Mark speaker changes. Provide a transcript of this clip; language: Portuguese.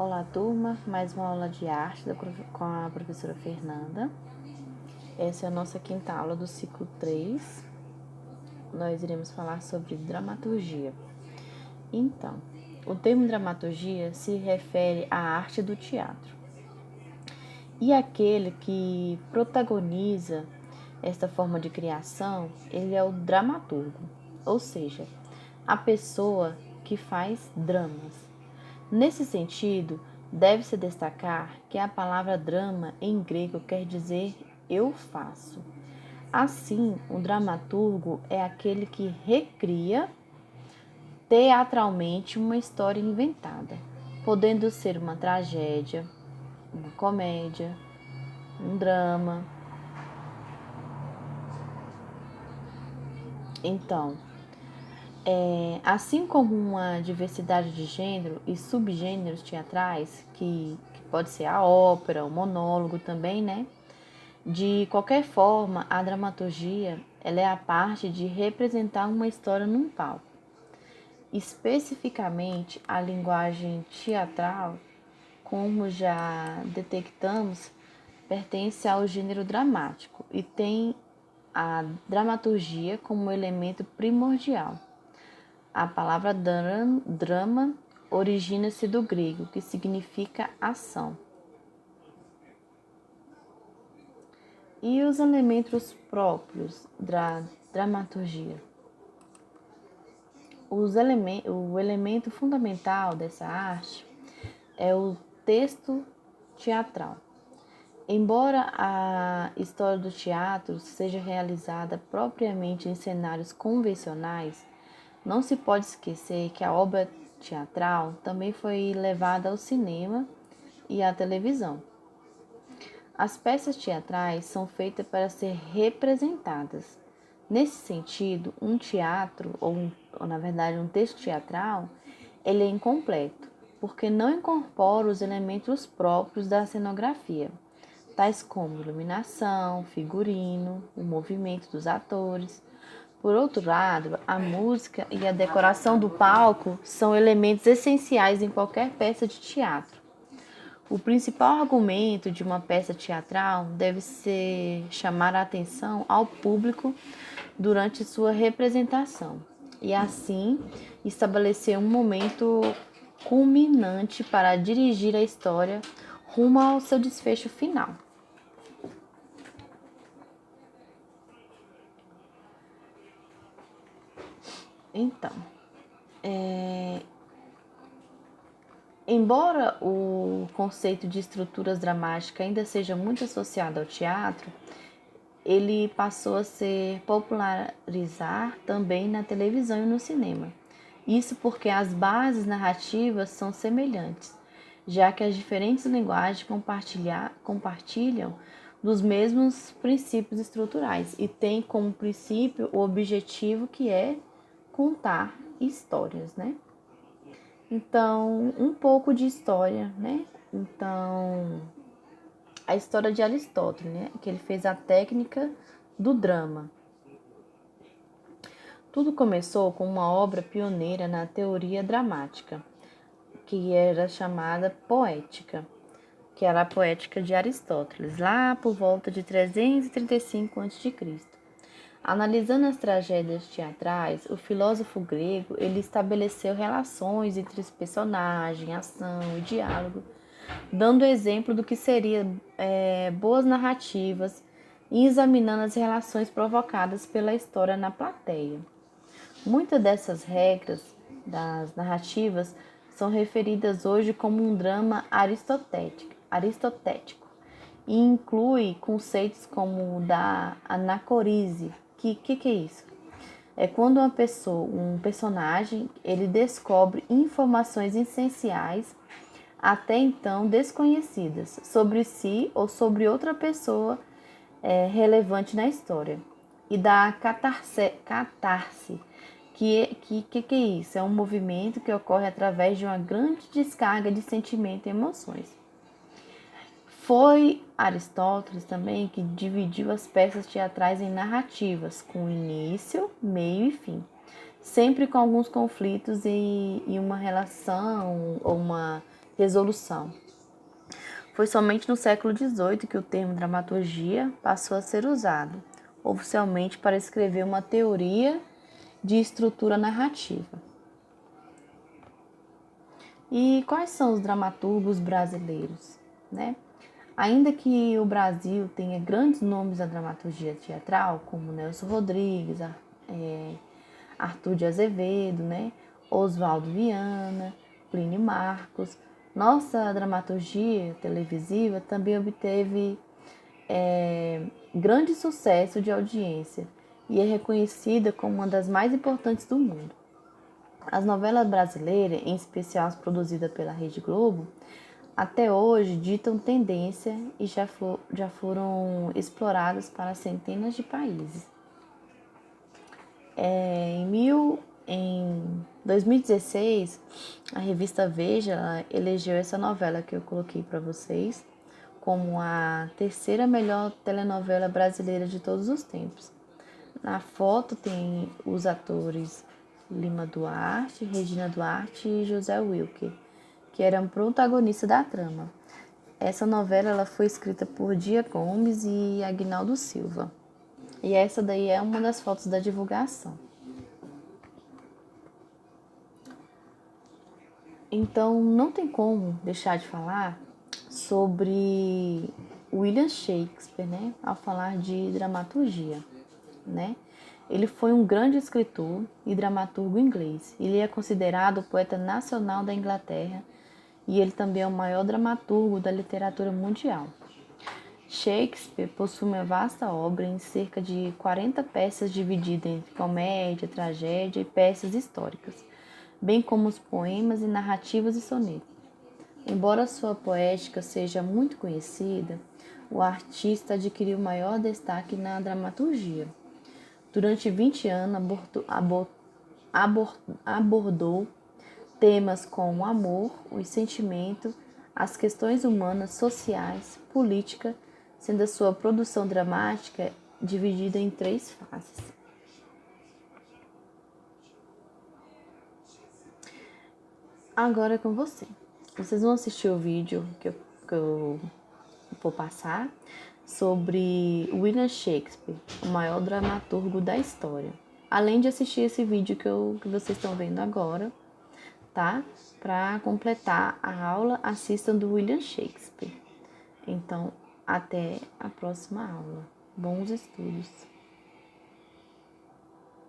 Speaker 1: Olá, turma, mais uma aula de arte com a professora Fernanda. Essa é a nossa quinta aula do ciclo 3. Nós iremos falar sobre dramaturgia. Então, o termo dramaturgia se refere à arte do teatro. E aquele que protagoniza esta forma de criação, ele é o dramaturgo, ou seja, a pessoa que faz dramas. Nesse sentido, deve-se destacar que a palavra drama em grego quer dizer eu faço. Assim, o dramaturgo é aquele que recria teatralmente uma história inventada, podendo ser uma tragédia, uma comédia, um drama. Então, assim como uma diversidade de gênero e subgêneros teatrais, que pode ser a ópera, o monólogo também, né? De qualquer forma, a dramaturgia ela é a parte de representar uma história num palco. Especificamente, a linguagem teatral, como já detectamos, pertence ao gênero dramático e tem a dramaturgia como elemento primordial. A palavra drama origina-se do grego, que significa ação. E os elementos próprios da dramaturgia? O elemento fundamental dessa arte é o texto teatral. Embora a história do teatro seja realizada propriamente em cenários convencionais, não se pode esquecer que a obra teatral também foi levada ao cinema e à televisão. As peças teatrais são feitas para ser representadas. Nesse sentido, um teatro, ou na verdade um texto teatral, ele é incompleto, porque não incorpora os elementos próprios da cenografia, tais como iluminação, figurino, o movimento dos atores. Por outro lado, a música e a decoração do palco são elementos essenciais em qualquer peça de teatro. O principal argumento de uma peça teatral deve ser chamar a atenção ao público durante sua representação e, assim, estabelecer um momento culminante para dirigir a história rumo ao seu desfecho final. Então, embora o conceito de estruturas dramáticas ainda seja muito associado ao teatro, ele passou a se popularizar também na televisão e no cinema. Isso porque as bases narrativas são semelhantes, já que as diferentes linguagens compartilham dos mesmos princípios estruturais e têm como princípio o objetivo que é contar histórias, né? Então, um pouco de história, né? Então, a história de Aristóteles, né? Que ele fez a técnica do drama. Tudo começou com uma obra pioneira na teoria dramática, que era chamada poética, que era a poética de Aristóteles, lá por volta de 335 a.C. Analisando as tragédias teatrais, o filósofo grego ele estabeleceu relações entre os personagens, ação e diálogo, dando exemplo do que seria boas narrativas e examinando as relações provocadas pela história na plateia. Muitas dessas regras das narrativas são referidas hoje como um drama aristotético e inclui conceitos como o da anacorise. Que é isso? É quando uma pessoa, um personagem, ele descobre informações essenciais até então desconhecidas sobre si ou sobre outra pessoa relevante na história. E da catarse, que é isso? É um movimento que ocorre através de uma grande descarga de sentimentos e emoções. Foi Aristóteles também que dividiu as peças teatrais em narrativas, com início, meio e fim, sempre com alguns conflitos e uma relação ou uma resolução. Foi somente no século XVIII que o termo dramaturgia passou a ser usado, oficialmente para escrever uma teoria de estrutura narrativa. E quais são os dramaturgos brasileiros, né? Ainda que o Brasil tenha grandes nomes da dramaturgia teatral, como Nelson Rodrigues, Arthur de Azevedo, né? Oswaldo Viana, Plínio Marcos, nossa dramaturgia televisiva também obteve grande sucesso de audiência e é reconhecida como uma das mais importantes do mundo. As novelas brasileiras, em especial as produzidas pela Rede Globo, até hoje ditam tendência e já foram exploradas para centenas de países. Em 2016, a revista Veja elegeu essa novela que eu coloquei para vocês como a terceira melhor telenovela brasileira de todos os tempos. Na foto tem os atores Lima Duarte, Regina Duarte e José Wilker, que eram protagonistas da trama. Essa novela ela foi escrita por Dia Gomes e Aguinaldo Silva. E essa daí é uma das fotos da divulgação. Então, não tem como deixar de falar sobre William Shakespeare, né? Ao falar de dramaturgia, né? Ele foi um grande escritor e dramaturgo inglês. Ele é considerado o poeta nacional da Inglaterra e ele também é o maior dramaturgo da literatura mundial. Shakespeare possui uma vasta obra em cerca de 40 peças divididas entre comédia, tragédia e peças históricas, bem como os poemas e narrativas e sonetos. Embora sua poética seja muito conhecida, o artista adquiriu maior destaque na dramaturgia. Durante 20 anos, abordou temas como o amor, o sentimento, as questões humanas, sociais, política, sendo a sua produção dramática dividida em 3 fases. Agora é com você. Vocês vão assistir o vídeo que eu vou passar sobre William Shakespeare, o maior dramaturgo da história. Além de assistir esse vídeo que vocês estão vendo agora, tá? Para completar a aula, assistam do William Shakespeare. Então, até a próxima aula. Bons estudos!